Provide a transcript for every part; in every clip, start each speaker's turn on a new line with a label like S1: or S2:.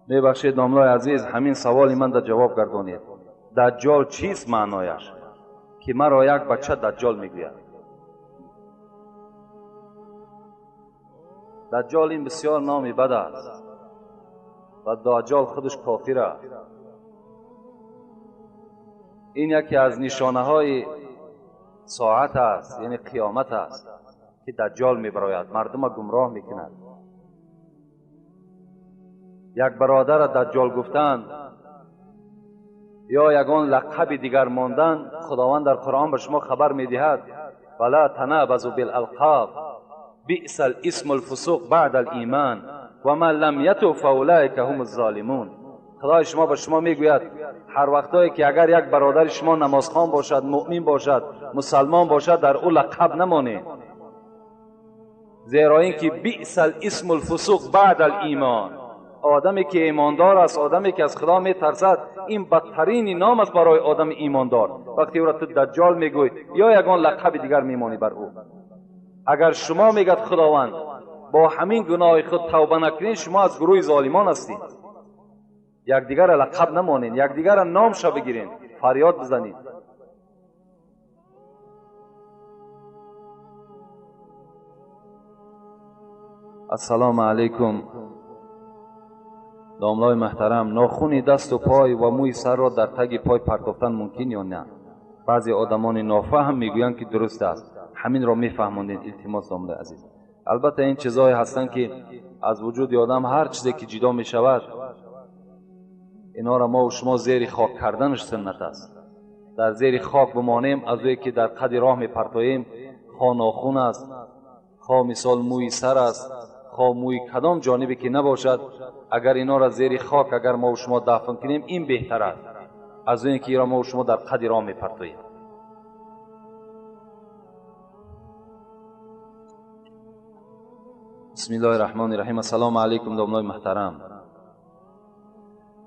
S1: میبخشید ناملای عزیز، همین سوالی من در جواب گردانید. دجال چیست معنایش؟ که مرا یک بچه دجال میگوید. دجال این بسیار نامی بد است و دجال خودش کافر است. این یکی از نشانه های ساعت است، یعنی قیامت است که دجال میبراید، مردم گمراه میکند. یک برادر دجال گفتند یا یگان لقب دیگر ماندن. خداوند در قرآن به شما خبر میدهد ولا تنابزوا بالالقاب بئس الاسم الفسوق بعد الایمان و من لم یتب فاولئک هم الظالمون. خدای شما به شما میگوید هر وقتایی که اگر یک برادر شما نمازخوان باشد، مؤمن باشد، مسلمان باشد، در او لقب نمانید، زیرا اینکه بئس الاسم الفسوق بعد الایمان، آدمی که ایماندار است، آدمی که از خدا میترسد، این بدترین نام است برای آدم ایماندار. وقتی او را تو دجال میگوی یا یگان لقب دیگر میمانی بر او. اگر شما میگد خداوند با همین گناه خود توبه نکنید، شما از گروه ظالمان هستید. یکدیگر لقب نمانید، یکدیگر نام شو بگیرید، فریاد بزنید. السلام علیکم. داملای محترم، ناخون دست و پای و موی سر را در تگ پای پرتافتن ممکن یا نه؟ بعضی آدمان نافهم میگویند که درست است. همین را میفهمونید. التماس داملای عزیز. البته این چیزایی هستند که از وجود آدم هر چیزی که جدا می شود، اینا را ما و شما زیر خاک کردنش سنت است. در زیر خاک بمانیم، از اوی که در قد راه می پرتاییم، خواه ناخون است، خواه مثال موی سر است، خواه موی کدام جانبی که نباشد، اگر اینا را زیر خاک اگر ما و شما دفن کنیم، این بهتر است از این که ما و شما در قد راه می پرتاییم. بسم الله الرحمن الرحیم. السلام علیکم دامنای محترم.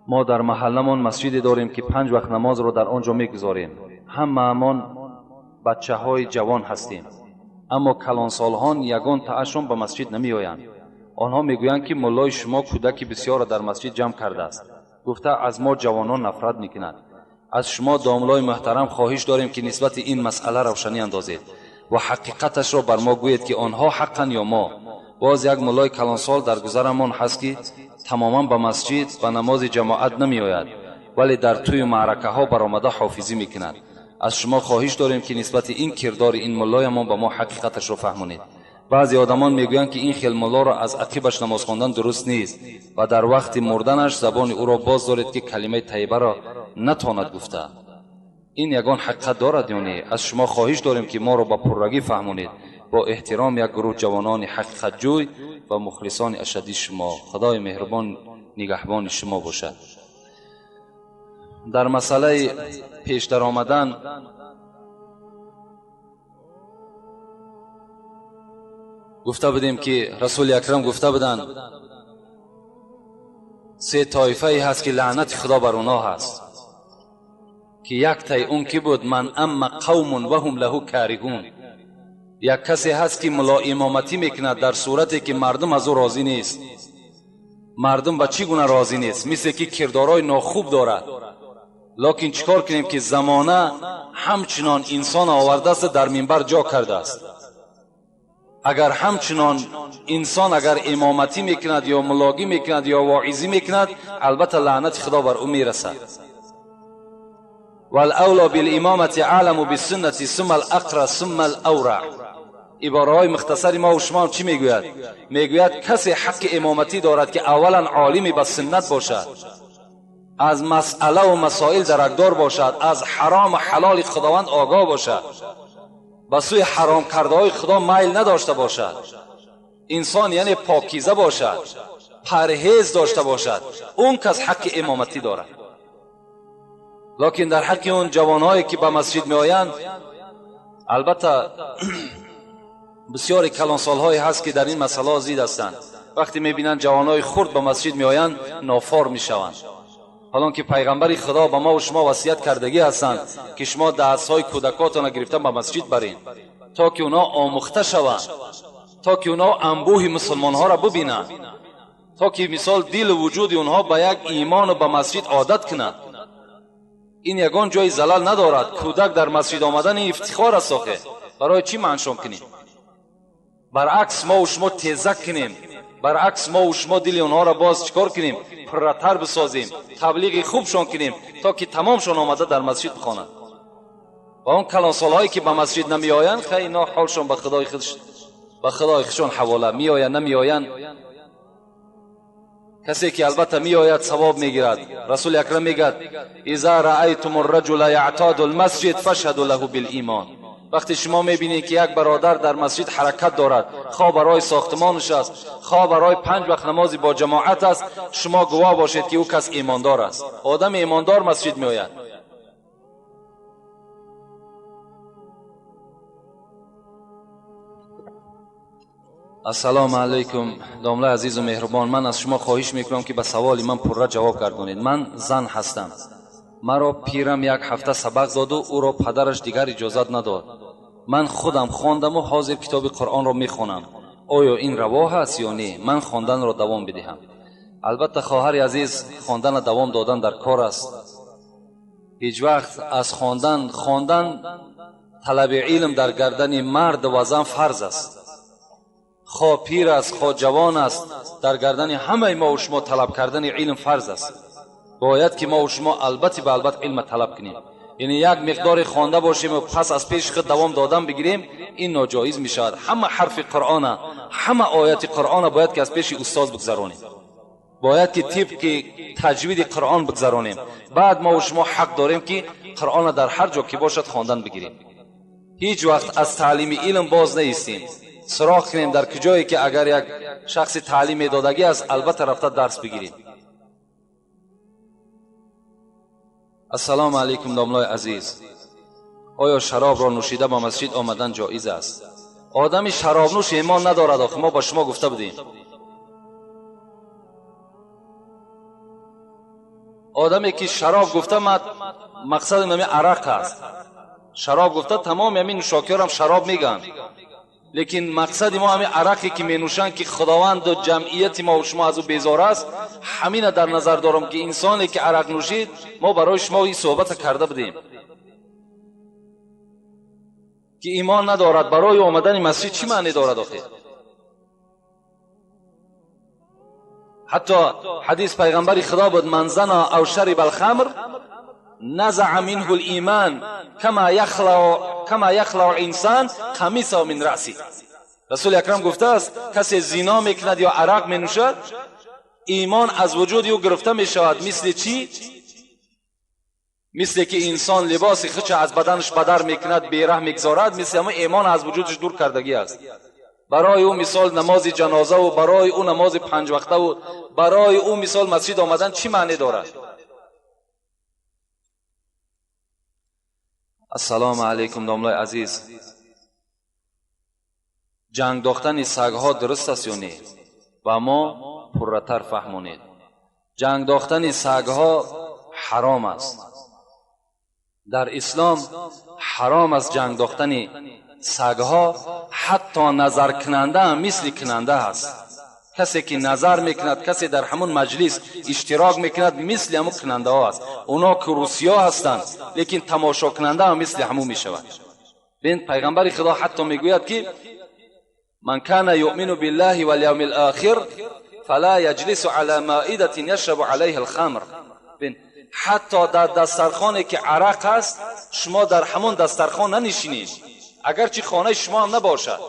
S1: ما در محلمون مسجدی داریم که 5 وقت نماز رو در آنجا میگذاریم. هممون بچه های جوان هستیم، اما کلانسالهان یگان تعشون به مسجد نمی آیند. آنها میگویند که مولای شما کودکی بسیار در مسجد جمع کرده است، گفته از ما جوانان نفرت میکند. از شما داملای محترم خواهش داریم که نسبت این مسئله روشنی اندازید و حقیقتش را بر ما گویید که آنها حقا یا ما. باز یک مولای کلانسال در گذرمان هست که تماما به مسجد و نماز جماعت نمی آید، ولی در توی معرکه ها برآمده حافظی میکند. از شما خواهش داریم که نسبت این کردار این مولایمان به ما حقیقتش را فهمونید. بعضی آدمان میگویند که این خیل مولا را از عقبش نماز خواندن درست نیست و در وقت مردنش زبان او را باز دارد که کلمه طیبه را نتواند گفته. این یگان حقیقت دارد یا نه؟ از شما خواهش داریم که ما را با پررگی فهمونید. با احترام، یک گروه جوانان حقیقت جوی و مخلصان اشدی شما. خدای مهربان نگهبان شما باشد. در مسئله پیش در آمدن، گفته بودیم که رسول اکرم گفته بودند 3 طایفه هست که لعنت خدا بر اونها هست، که یک تای اون کی بود؟ من اما قوم و هم له کارهون. یک کسی هست که ملا امامتی میکند در صورتی که مردم از او راضی نیست. مردم به چی گونه راضی نیست؟ مثل که کردارای ناخوب دارد. لکن چیکار کنیم که زمانه همچنان انسان آورده است در منبر جا کرده است. اگر همچنان انسان اگر امامتی میکند یا ملاگی میکند یا واعظی میکند، البته لعنت خدا بر او میرسد. والاولا بالامامه اعلم بالسنه ثم الاقرا ثم الاورع. عبارهای مختصری ما و شما چی میگوید؟ میگوید کسی حق امامتی دارد که اولا عالمی به سنت باشد، از مسئله و مسائل درکدار باشد، از حرام و حلال خداوند آگاه باشد، به سوی حرام کرده های خدا میل نداشته باشد، انسان یعنی پاکیزه باشد، پرهیز داشته باشد. اون کس حق امامتی دارد. لکن در حق اون جوانهایی که به مسجد می آیند، البته بسیاری کلانسالهایی هست که در این مسئله زید هستند. وقتی می بینند جوانهای خرد به مسجد می آیند نافار می شوند، حالان که پیغمبر خدا به ما و شما وصیت کردگی هستند که شما دستهای کودکاتان گرفته به مسجد برین تا که اونا آموخته شوند، تا که اونا انبوه مسلمان ها را ببینند، تا که مثال دل و وجود اونها به یک ایمان و به مسجد عادت کنند. این یگان جای زلال ندارد. کودک در مسجد آمدن افتخار است. آخه برای چی منشان کنیم؟ برعکس ما و شما تیزک کنیم، برعکس ما و شما دل اونها را باز چکار کنیم؟ پرتر بسازیم، تبلیغ خوبشان کنیم تا که تمامشان آمده در مسجد بخوانند. و اون کلانسالهایی که به مسجد نمی آیند، خیلی اینا حالشان به خدای خودشان حواله. می آیند نمی آیند، کسی که البته می آید ثواب می گیرد. رسول اکرم میگه اذا رأیتم الرجل یعتاد المسجد فاشهدوا له بالایمان. وقتی شما میبینید که یک برادر در مسجد حرکت دارد، خواه برای ساختمانش است، خواه برای 5 وقت نمازی با جماعت است، شما گواه باشید که او کس ایماندار است. آدم ایماندار مسجد می آید. السلام علیکم دامله عزیز و مهربان. من از شما خواهش میکنم که به سوال من پرره جواب گردونید. من زن هستم. مرا پیرم 1 هفته سبق داد و او را پدرش دیگر اجازت نداد. من خودم خواندم و حاضر کتاب قرآن را میخوانم. آیا این روا است یا نه؟ من خواندن را دوام بدهم. البته خواهر عزیز، خواندن دوام دادن در کار است. هیچ وقت از خواندن طلب علم در گردن مرد و زن فرض است. خواه پیر است، خواه جوان است، در گردن همه ما و شما طلب کردن علم فرض است. باید که ما و شما البته به البته علم طلب کنیم. یعنی یک مقدار خوانده باشیم و پس از پیش خود دوام دادن بگیریم، این ناجایز می شود. همه حرف قرآن، همه آیات قرآن باید که از پیش استاد بگذرانیم. باید که طبق تجوید قرآن بگذرانیم. بعد ما و شما حق داریم که قرآن در هر جا که باشد خواندن بگیریم. هیچ وقت از تعلیم علم باز نیستیم. سراغ کنیم در کجایی که اگر یک شخص تعلیم دادگی است، البته رفته درس بگیریم. السلام علیکم داملای عزیز. آیا شراب را نوشیده به مسجد آمدن جایز است؟ آدمی شراب نوش ایمان ندارد. آخه ما با شما گفته بودیم آدمی که شراب گفته مقصد همین عرق است. شراب گفته تمام همین نوشاکیار هم شراب میگن، لیکن مقصد ما همین عرقی که می نوشن که خداوند و جمعیت ما و شما از او بیزار است. همین در نظر دارم که انسانی که عرق نوشید، ما برای شما این صحبت کرده بودیم که ایمان ندارد. برای آمدن مسجد چی معنی دارد آخه؟ حتی حدیث پیغمبری خدا بود من زنا او شرب الخمر نزع منه الایمان کما یخلع انسان قمیصه من رأسی. رسول اکرم گفته است کسی زنا میکند یا عرق مینوشد، ایمان از وجود او گرفته میشود. مثل چی؟ مثل که انسان لباس خودش از بدنش بدر میکند، بیره میگذارد، مثل همه ایمان از وجودش دور کردگی است. برای او مثال نماز جنازه و برای او نماز 5 وقته و برای او مثال مسجد آمدن چی معنی دارد؟ السلام علیکم داملای عزیز. جنگ داختن سگها درست است یا نه؟ و ما پرتر فهمونید. جنگ داختن سگها حرام است. در اسلام حرام است جنگ داختن سگها. حتی نظر کننده هم مثل کننده است. کسی که نظر میکند، کسی در همون مجلس اشتراک میکند، مثل همون کننده ها است. اونا که روسیا هستند، لیکن تماشا کننده هم مثل همون میشود. بین پیغمبر خدا حتی میگوید که من کان یؤمن بالله والیوم الاخر فلا یجلس علی مائده یشرب علیها الخمر. بین حتی در دسترخوانی که عرق است، شما در همون دسترخوان ننشینید، اگرچه خانه شما هم نباشد.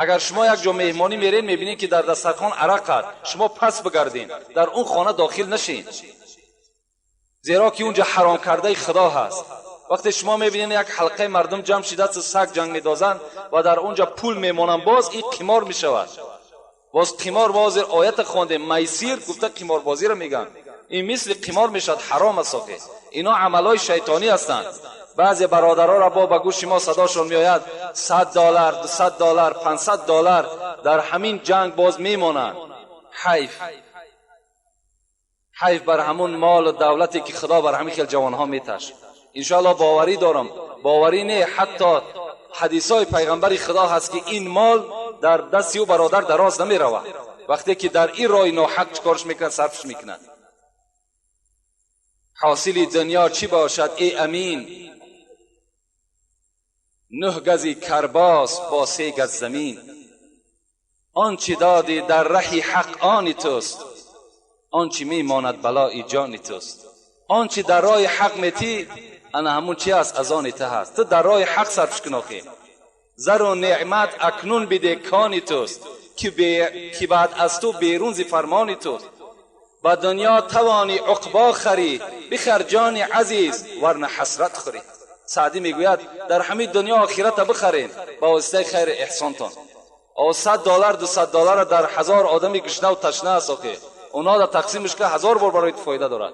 S1: اگر شما یک جا مهمانی میرین میبینید که در دسترخوان عرق است، شما پس بگردین، در اون خانه داخل نشین، زیرا که اونجا حرام کرده خدا هست. وقتی شما میبینید یک حلقه مردم جمع شده سگ جنگ میدازند و در اونجا پول میمانند، باز این قمار میشود. باز قمار، باز آیت خوانده میسر گفته قمار بازی را میگن، این مثل قمار میشد، حرام است. اینا عملای شیطانی هستند. بعضی برادرها را با گوش ما صداشون میآید $100 $200 $500 در همین جنگ باز میمانند. حیف بر همون مال و دولتی که خدا بر همین خیل جوانها میتش. انشاءالله باوری دارم، باوری نه، حتی حدیثای پیغمبر خدا هست که این مال در دست او برادر دراز نمی رود. وقتی که در این راه ناحق چکارش میکنند صرفش میکنند. حاصل دنیا چی باشد ای امین؟ 9 گز کرباس با 3 گز زمین. آنچه دادی در ره حق آن توست، آنچه میماند بلای جان توست. آنچه در راه حق میتی انا همون چی است؟ از آن ته هست. تو در راه حق صرفش کن آخی. زر و نعمت اکنون بده کان توست، که بعد از تو بیرون ز فرمان توست. با دنیا توانی عقبا خری، بخر جان عزیز ورنه حسرت خوری. سعدی میگوید در همه دنیا آخرت بخرین با واسطه خیر احسانتان. او $100 $200 در 1000 آدمی گشنه و تشنه است آخه اونا در تقسیمش که 1000 بار برایت فایده دارد.